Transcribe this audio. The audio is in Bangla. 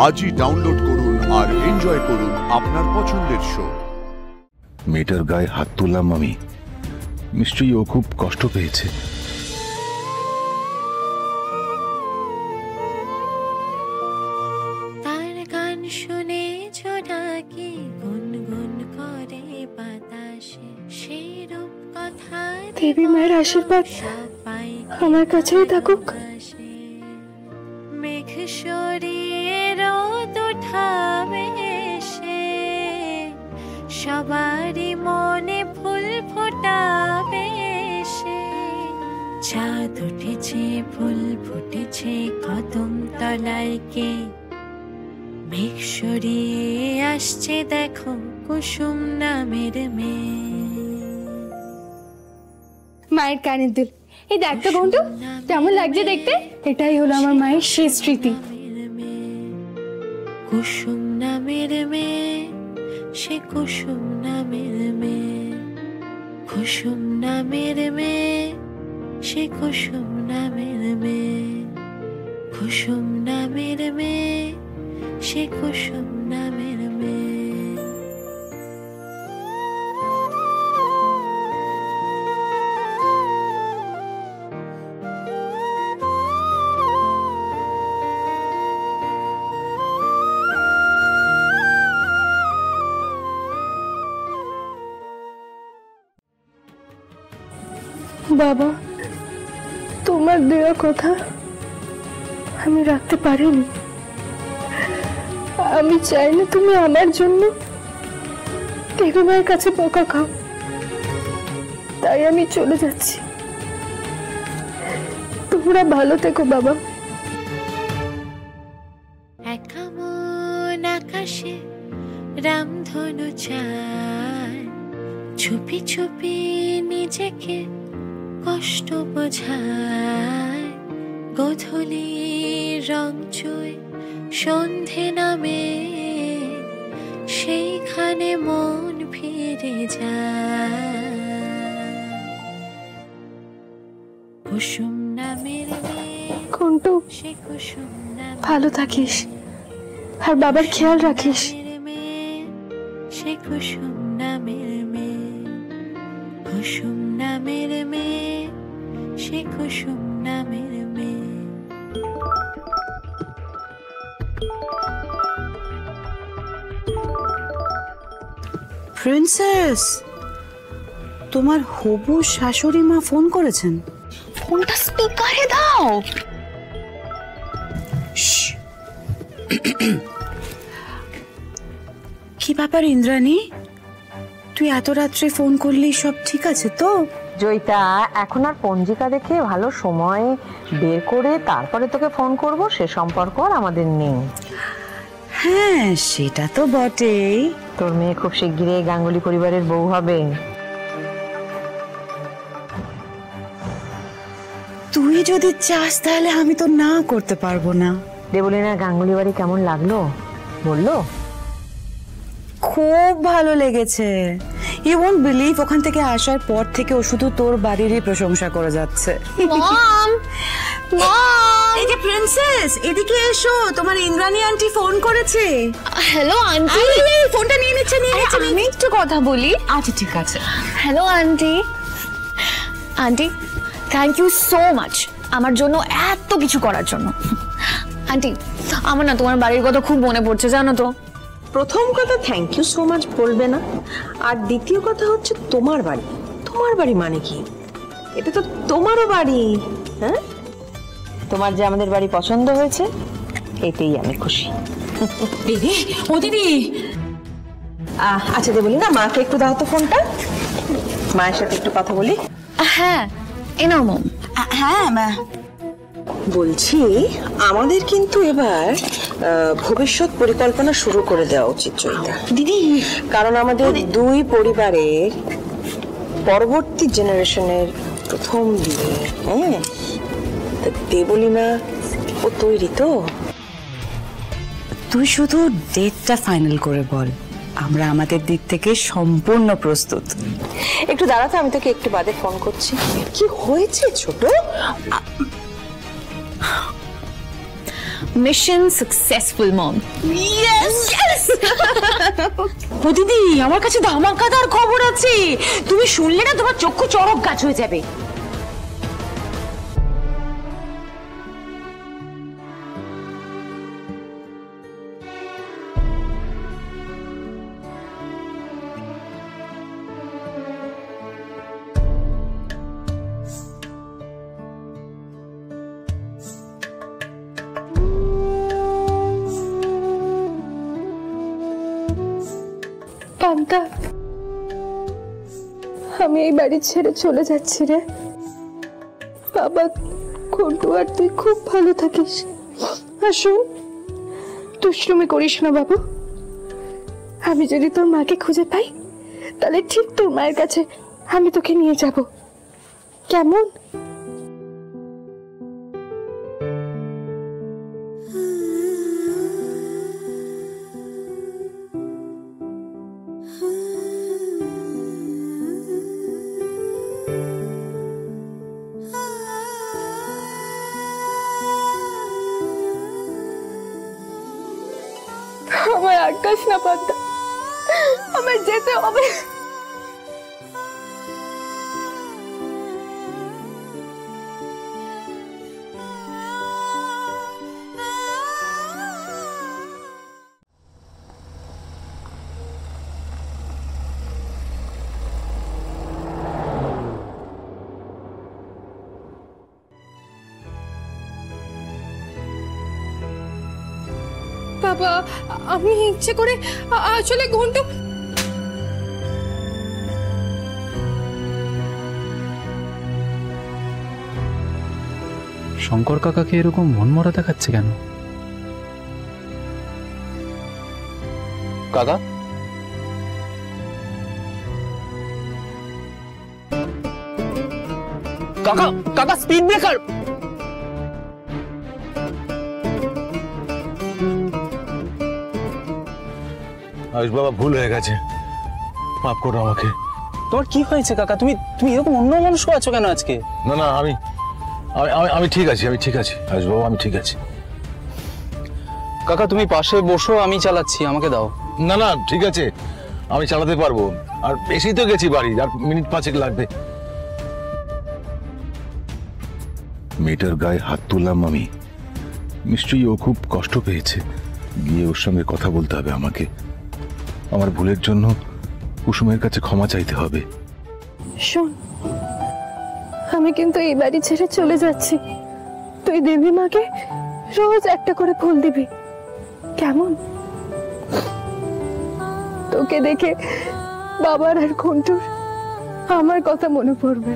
আজই ডাউনলোড করুন আর এনজয় করুন আপনার পছন্দের শো। মেয়েটার গায়ে হাত তুললাম আমি, নিশ্চয়ই ও খুব কষ্ট পেয়েছে। তার গান শুনে ছোটাকি গুনগুন করে বাতাসে, সেই রূপ কথা দেবী মায়ের আশীর্বাদ আমার কাছেই থাকুক। মেঘ সরিয়ে রোদ উঠাবে সে, সবারই মনে ফুল ফোটাবে সে। চাঁদ উঠেছে, ফুল ফুটেছে কদম তলায় কে, মেঘ সরিয়ে আসছে দেখো কুসুম নামের মেয়ে। মায়ের কানের দুল, এই দেখ তো ঘন্টু কেমন লাগছে দেখতে। এটাই হলো আমার মায়ের শেষ স্মৃতি। কুসুম নামের মেয়ে, সে কুসুম নামের মেয়ে, কুসুম নামের মেয়ে, সে কুসুম নামের মেয়ে, কুসুম নামের মেয়ে, সে কুসুম নামের মেয়ে। বাবা, তোমার দেওয়া কথা আমি রাখতে পারিনি। আমি চাই না তুমি আমার জন্য দেবী মায়ের কাছে বকা খাও, তাই আমি চলে যাচ্ছি। তোমরা ভালো থেকো বাবা। একা মন আকাশে রামধনু চায়, চুপি চুপি নিজেকে কষ্ট বোঝায়। গোধূলি রং চুই সন্ধে নামে, সেইখানে মন ফিরে যায়। কুসুম নামের মেয়ে, ঘন্টু সে কুসুম ভালো থাকিস আর বাবার খেয়াল রাখিস। মেয়ে, সে কুসুম নামের মেয়ে, কুসুম নামের মেয়ে, সে কুসুম নামের মেয়ে। প্রিন্সেস, তোমার হবু শাশুড়ি মা ফোন করেছেন। ফোনটা স্পিকারে দাও। কি ব্যাপার ইন্দ্রাণী, তুই এত রাত্রে ফোন করলি? সব ঠিক আছে তো? জয়িতা, এখন আর পঞ্জিকা দেখে ভালো সময় বের করে তারপরে তোকে ফোন করব সে সম্পর্ক আর আমাদের নেই। হ্যাঁ, সেটা তো বটেই। তোর মেয়ে খুব শিগগিরই গাঙ্গুলি পরিবারের বউ হবে। তুই যদি চাস তাহলে আমি তো না করতে পারবো না। দেবলীনা গাঙ্গুলি বাড়ি কেমন লাগলো বললো? খুব ভালো লেগেছে। ইউ ওয়ন্ট বিলিভ, ওখান থেকে আসার পর থেকে ও শুধু তোর বাড়িরই প্রশংসা করে যাচ্ছে। মম, মম, এই যে প্রিন্সেস, এদিকে এসো, তোমার ইন্দ্রাণী আন্টি ফোন করেছে। Hello aunty. ফোনটা নিয়ে নিচ্ছে। আমি একটু কথা বলি। আচ্ছা ঠিক আছে। Hello aunty. Aunty, thank you so much আমার জন্য এত কিছু করার জন্য। আন্টি, আমার না তোমার বাড়ির কথা খুব মনে পড়ছে জানো তো। প্রথম কথা থ্যাংক ইউ সো মাচ বলবে না, আর দ্বিতীয় কথা হচ্ছে তোমার বাড়ি। তোমার বাড়ি মানে কি? এটা তো তোমারও বাড়ি। হ্যাঁ, তোমার যে আমাদের বাড়ি পছন্দ হয়েছে এতেই আমি খুশি। দিদি, ও দিদি। আচ্ছা দেবলি না, মাকে একটু দাও তো ফোনটা, মায়ের সাথে একটু কথা বলি। হ্যাঁ, এ নাও মম। হ্যাঁ মা বলছি, আমাদের কিন্তু এবার ভবিষ্যৎ পরিকল্পনা শুরু করে দেওয়া উচিত জয়িতা দিদি, কারণ আমাদের দুই পরিবারের পরবর্তী জেনারেশনের প্রথম বিয়ে। হ্যাঁ, দেবলীনা ও তৈরি তো? তুই শুধু ডেটটা ফাইনাল করে বল, আমরা আমাদের দিক থেকে সম্পূর্ণ প্রস্তুত। একটু দাঁড়াতে, আমি তোকে একটু বাদে ফোন করছি। কি হয়েছে ছোট? মিশন সাকসেসফুল মম। ও দিদি, আমার কাছে ধামাকাদার খবর আছে, তুমি শুনলে না তোমার চক্ষু চড়ক গাছ হয়ে যাবে। কান্তা, আমি এই বাড়ি ছেড়ে চলে যাচ্ছি রে। বাবা, ঘন্টু আর তুই খুব ভালো থাকিস। আসুন, দুষ্টুমি করিস না বাবু। আমি যদি তোর মাকে খুঁজে পাই তাহলে ঠিক তোর মায়ের কাছে আমি তোকে নিয়ে যাব, কেমন? আমার আকাশ না পান্তা, আমার যেতে হবে। বাবা, আমি ইচ্ছে করে আসলে ঘন্টু শঙ্কর কাকাকে এরকম মনমরা দেখাচ্ছে কেন? কাকা, কাকা, কাকা স্পিড ব্রেকার! আয়ুষ বাবা, ভুল হয়ে গেছে, মাফ করো আমাকে। তোমার কি হয়েছে কাকা? তুমি তুমি এরকম অন্য মানুষ আছো কেন আজকে? না না, আমি আমি ঠিক আছি, আমি ঠিক আছি আয়ুষ বাবা, আমি ঠিক আছি। কাকা তুমি পাশে বসো, আমি চালাচ্ছি, আমাকে দাও। না না, ঠিক আছে, আমি চালাতে পারবো। আর বেশি তো গেছি বাড়ি, আর মিনিট 5 লাগবে। মেয়েটার গায়ে হাত তুললাম আমি, নিশ্চয়ই ও খুব কষ্ট পেয়েছে। গিয়ে ওর সঙ্গে কথা বলতে হবে আমাকে। আমার ভুলের জন্য কুসুমের কাছে ক্ষমা চাইতে হবে। শোন, আমি কিন্তু এই বাড়ি ছেড়ে চলে যাচ্ছি। তুই দেবী মাকে রোজ একটা করে ফুল দিবি, কেমন? তোকে দেখে বাবার আর ঘন্টুর আমার কথা মনে পড়বে।